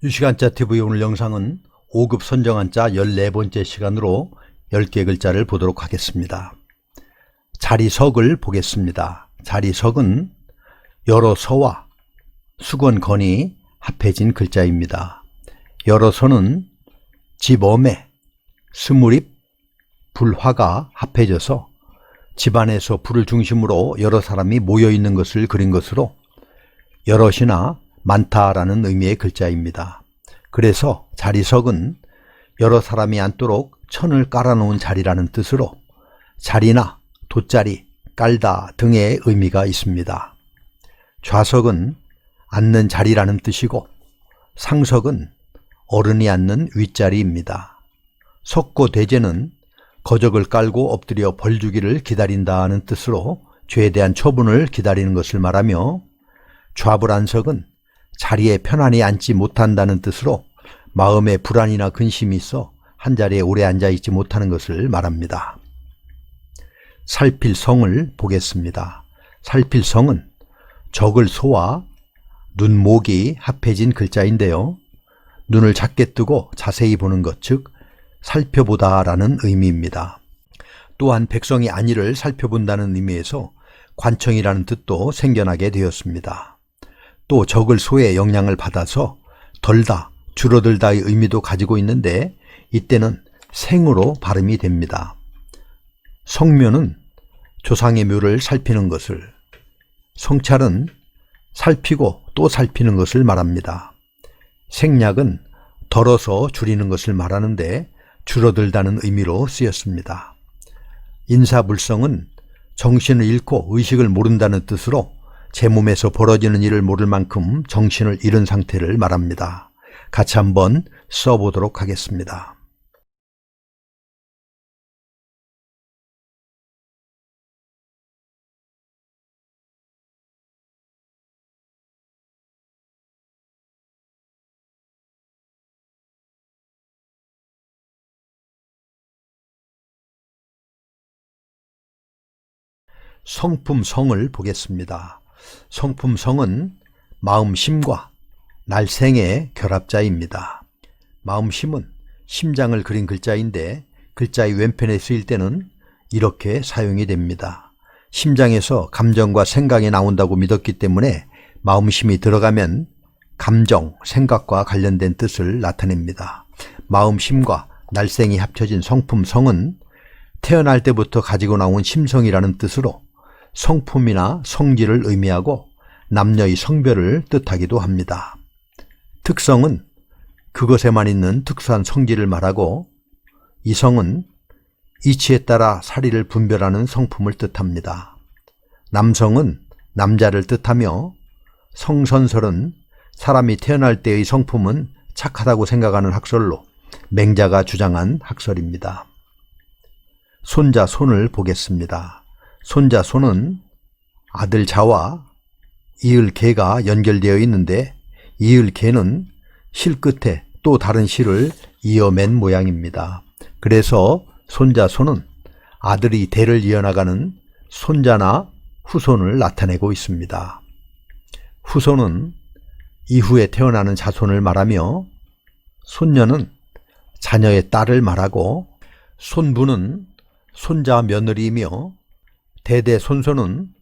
유식한자 TV 오늘 영상은 5급 선정한자 14번째 시간으로 10개 글자를 보도록 하겠습니다. 자리석을 보겠습니다. 자리석은 여러 서와 수건건이 합해진 글자입니다. 여러 서는 집엄에 스물입, 불화가 합해져서 집안에서 불을 중심으로 여러 사람이 모여있는 것을 그린 것으로 여럿이나 많다라는 의미의 글자입니다. 그래서 자리석은 여러 사람이 앉도록 천을 깔아놓은 자리라는 뜻으로 자리나 돗자리, 깔다 등의 의미가 있습니다. 좌석은 앉는 자리라는 뜻이고 상석은 어른이 앉는 윗자리입니다. 석고대제는 거적을 깔고 엎드려 벌주기를 기다린다는 뜻으로 죄에 대한 처분을 기다리는 것을 말하며 좌불안석은 자리에 편안히 앉지 못한다는 뜻으로 마음에 불안이나 근심이 있어 한자리에 오래 앉아있지 못하는 것을 말합니다. 살필성을 보겠습니다. 살필성은 적을 소와 눈목이 합해진 글자인데요. 눈을 작게 뜨고 자세히 보는 것, 즉 살펴보다 라는 의미입니다. 또한 백성이 안위를 살펴본다는 의미에서 관청이라는 뜻도 생겨나게 되었습니다. 또 적을 소의 영향을 받아서 덜다, 줄어들다의 의미도 가지고 있는데 이때는 생으로 발음이 됩니다. 성묘는 조상의 묘를 살피는 것을, 성찰은 살피고 또 살피는 것을 말합니다. 생략은 덜어서 줄이는 것을 말하는데 줄어들다는 의미로 쓰였습니다. 인사불성은 정신을 잃고 의식을 모른다는 뜻으로 제 몸에서 벌어지는 일을 모를 만큼 정신을 잃은 상태를 말합니다. 같이 한번 써보도록 하겠습니다. 성품성을 보겠습니다. 성품성은 마음심과 날생의 결합자입니다. 마음심은 심장을 그린 글자인데 글자의 왼편에 쓰일 때는 이렇게 사용이 됩니다. 심장에서 감정과 생각이 나온다고 믿었기 때문에 마음심이 들어가면 감정, 생각과 관련된 뜻을 나타냅니다. 마음심과 날생이 합쳐진 성품성은 태어날 때부터 가지고 나온 심성이라는 뜻으로 성품이나 성질을 의미하고 남녀의 성별을 뜻하기도 합니다. 특성은 그것에만 있는 특수한 성질을 말하고 이성은 이치에 따라 사리를 분별하는 성품을 뜻합니다. 남성은 남자를 뜻하며 성선설은 사람이 태어날 때의 성품은 착하다고 생각하는 학설로 맹자가 주장한 학설입니다. 손자손을 보겠습니다. 손자손은 아들 자와 이을 개가 연결되어 있는데 이을 개는 실 끝에 또 다른 실을 이어맨 모양입니다. 그래서 손자손은 아들이 대를 이어나가는 손자나 후손을 나타내고 있습니다. 후손은 이후에 태어나는 자손을 말하며 손녀는 자녀의 딸을 말하고 손부는 손자 며느리이며 대대손손은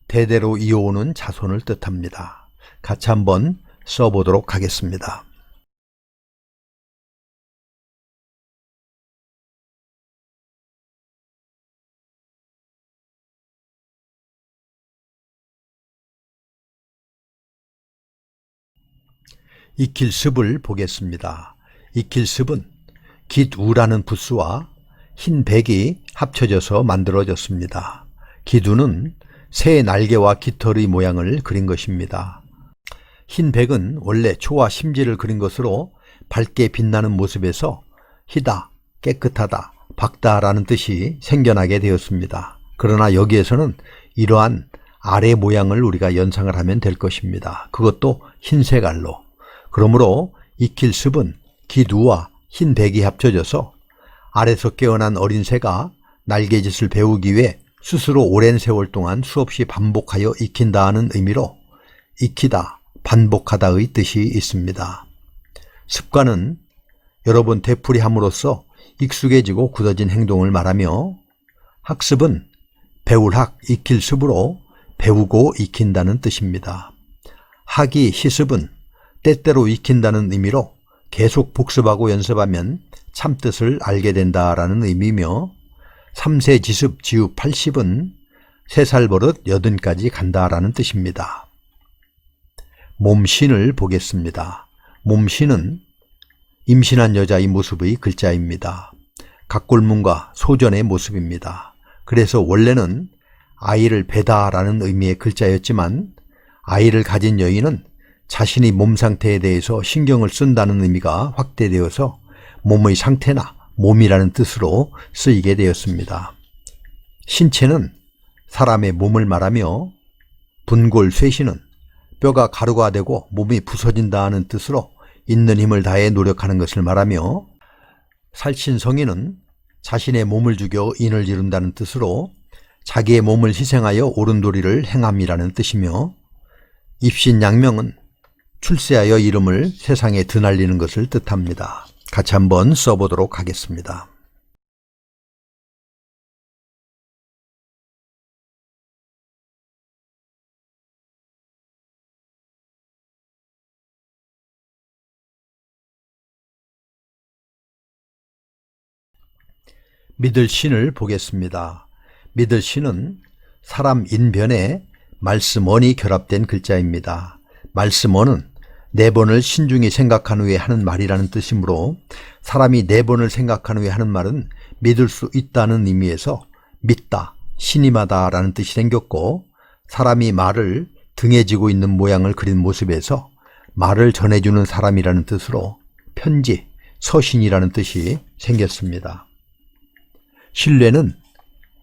대대로 이어오는 자손을 뜻합니다. 같이 한번 써보도록 하겠습니다. 익힐습을 보겠습니다. 익힐습은 깃우라는 부스와 흰 백이 합쳐져서 만들어졌습니다. 기두는 새의 날개와 깃털의 모양을 그린 것입니다. 흰 백은 원래 초와 심지를 그린 것으로 밝게 빛나는 모습에서 희다, 깨끗하다, 밝다라는 뜻이 생겨나게 되었습니다. 그러나 여기에서는 이러한 아래 모양을 우리가 연상을 하면 될 것입니다. 그것도 흰 색깔로. 그러므로 익힐습은 기두와 흰 백이 합쳐져서 아래서 깨어난 어린 새가 날개짓을 배우기 위해 스스로 오랜 세월 동안 수없이 반복하여 익힌다 하는 의미로 익히다, 반복하다의 뜻이 있습니다. 습관은 여러 번 되풀이함으로써 익숙해지고 굳어진 행동을 말하며 학습은 배울학 익힐습으로 배우고 익힌다는 뜻입니다. 학이 희습은 때때로 익힌다는 의미로 계속 복습하고 연습하면 참뜻을 알게 된다라는 의미며 3세 지습 지읒 80은 3살 버릇 80까지 간다라는 뜻입니다. 몸신을 보겠습니다. 몸신은 임신한 여자의 모습의 글자입니다. 각골문과 소전의 모습입니다. 그래서 원래는 아이를 베다라는 의미의 글자였지만 아이를 가진 여인은 자신의 몸 상태에 대해서 신경을 쓴다는 의미가 확대되어서 몸의 상태나 몸이라는 뜻으로 쓰이게 되었습니다. 신체는 사람의 몸을 말하며 분골 쇠신은 뼈가 가루가 되고 몸이 부서진다는 뜻으로 있는 힘을 다해 노력하는 것을 말하며 살신성인은 자신의 몸을 죽여 인을 이룬다는 뜻으로 자기의 몸을 희생하여 옳은 도리를 행함이라는 뜻이며 입신양명은 출세하여 이름을 세상에 드날리는 것을 뜻합니다. 같이 한번 써보도록 하겠습니다. 믿을 신을 보겠습니다. 믿을 신은 사람 인변에 말씀언이 결합된 글자입니다. 말씀언은 4번을 신중히 생각한 후에 하는 말이라는 뜻이므로 사람이 4번을 생각한 후에 하는 말은 믿을 수 있다는 의미에서 믿다, 신임하다 라는 뜻이 생겼고 사람이 말을 등에 지고 있는 모양을 그린 모습에서 말을 전해주는 사람이라는 뜻으로 편지, 서신이라는 뜻이 생겼습니다. 신뢰는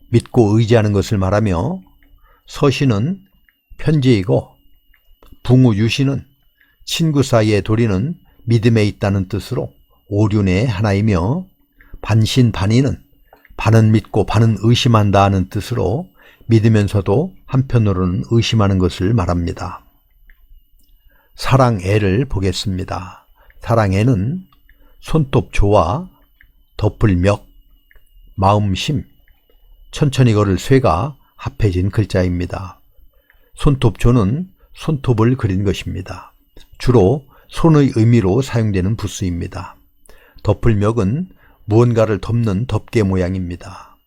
믿고 의지하는 것을 말하며 서신은 편지이고 붕우유신은 친구 사이의 도리는 믿음에 있다는 뜻으로 오륜의 하나이며 반신반의는 반은 믿고 반은 의심한다 하는 뜻으로 믿으면서도 한편으로는 의심하는 것을 말합니다. 사랑애를 보겠습니다. 사랑애는 손톱조와 덮을멱, 마음심, 천천히 걸을 쇠가 합해진 글자입니다. 손톱조는 손톱을 그린 것입니다. 주로 손의 의미로 사용되는 부수입니다. 덮을멱은 무언가를 덮는 덮개 모양입니다.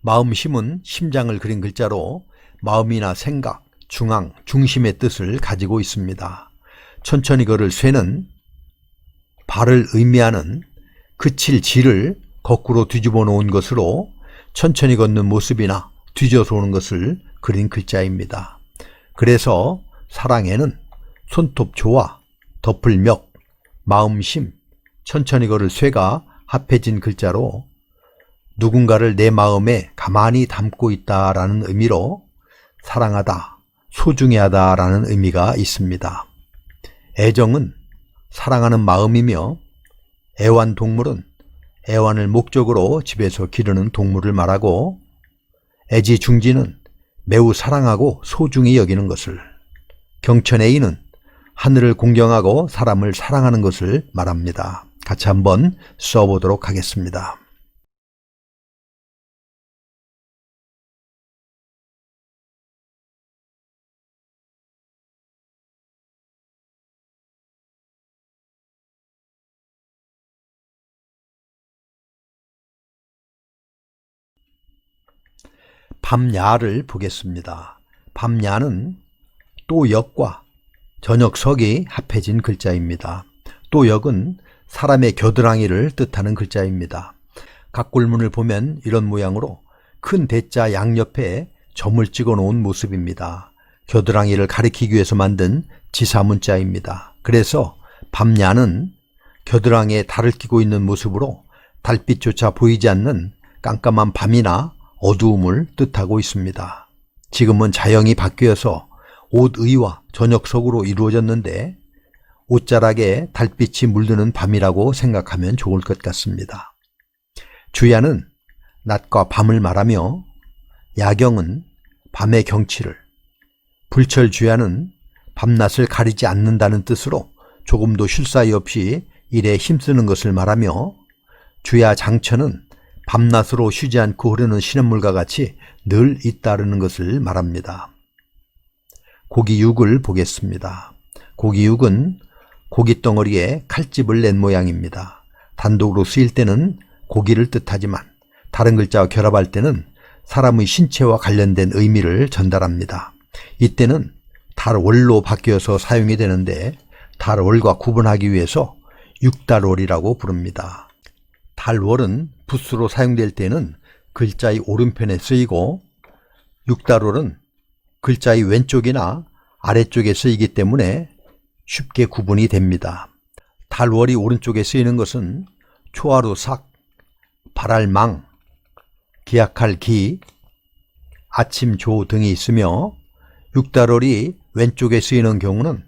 마음심은 심장을 그린 글자로 마음이나 생각, 중앙, 중심의 뜻을 가지고 있습니다. 천천히 걸을 쇠는 발을 의미하는 그칠 질을 거꾸로 뒤집어 놓은 것으로 천천히 걷는 모습이나 뒤져서 오는 것을 그린 글자입니다. 그래서 사랑에는 손톱조와 덮을멱, 마음심, 천천히 걸을 쇠가 합해진 글자로 누군가를 내 마음에 가만히 담고 있다라는 의미로 사랑하다, 소중히 하다라는 의미가 있습니다. 애정은 사랑하는 마음이며 애완동물은 애완을 목적으로 집에서 기르는 동물을 말하고 애지중지는 매우 사랑하고 소중히 여기는 것을, 경천애인은 하늘을 공경하고 사람을 사랑하는 것을 말합니다. 같이 한번 써보도록 하겠습니다. 밤야를 보겠습니다. 밤야는 또역과 저녁석이 합해진 글자입니다. 또역은 사람의 겨드랑이를 뜻하는 글자입니다. 각골문을 보면 이런 모양으로 큰 대자 양옆에 점을 찍어 놓은 모습입니다. 겨드랑이를 가리키기 위해서 만든 지사문자입니다. 그래서 밤야는 겨드랑이에 달을 끼고 있는 모습으로 달빛조차 보이지 않는 깜깜한 밤이나 어두움을 뜻하고 있습니다. 지금은 자형이 바뀌어서 옷의와 저녁석으로 이루어졌는데 옷자락에 달빛이 물드는 밤이라고 생각하면 좋을 것 같습니다. 주야는 낮과 밤을 말하며 야경은 밤의 경치를, 불철주야는 밤낮을 가리지 않는다는 뜻으로 조금도 쉴 사이 없이 일에 힘쓰는 것을 말하며 주야 장처는 밤낮으로 쉬지 않고 흐르는 시냇물과 같이 늘 잇따르는 것을 말합니다. 고기 육을 보겠습니다. 고기 육은 고기 덩어리에 칼집을 낸 모양입니다. 단독으로 쓰일 때는 고기를 뜻하지만 다른 글자와 결합할 때는 사람의 신체와 관련된 의미를 전달합니다. 이때는 달월로 바뀌어서 사용이 되는데 달월과 구분하기 위해서 육달월이라고 부릅니다. 달월은 붓수로 사용될 때는 글자의 오른편에 쓰이고 육달월은 글자의 왼쪽이나 아래쪽에 쓰이기 때문에 쉽게 구분이 됩니다. 달월이 오른쪽에 쓰이는 것은 초하루 삭, 발할 망, 기약할 기, 아침 조 등이 있으며 육달월이 왼쪽에 쓰이는 경우는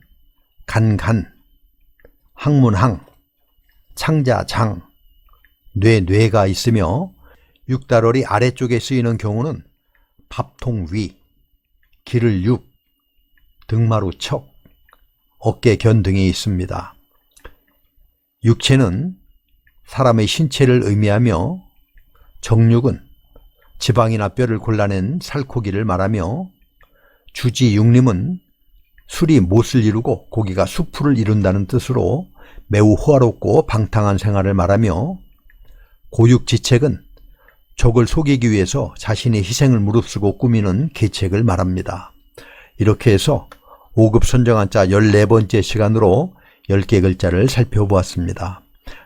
간간, 항문항, 창자장, 뇌가 있으며 육달월이 아래쪽에 쓰이는 경우는 밥통위, 기를 육, 등마루 척, 어깨견 등이 있습니다. 육체는 사람의 신체를 의미하며 정육은 지방이나 뼈를 골라낸 살코기를 말하며 주지육림은 술이 못을 이루고 고기가 수풀을 이룬다는 뜻으로 매우 호화롭고 방탕한 생활을 말하며 고육지책은 적을 속이기 위해서 자신의 희생을 무릅쓰고 꾸미는 계책을 말합니다. 이렇게 해서 5급 선정한자 14번째 시간으로 10개 글자를 살펴보았습니다.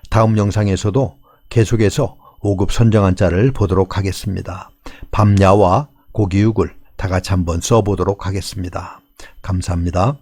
다음 영상에서도 계속해서 5급 선정한자를 보도록 하겠습니다. 밤야와 고기육을 다 같이 한번 써보도록 하겠습니다. 감사합니다.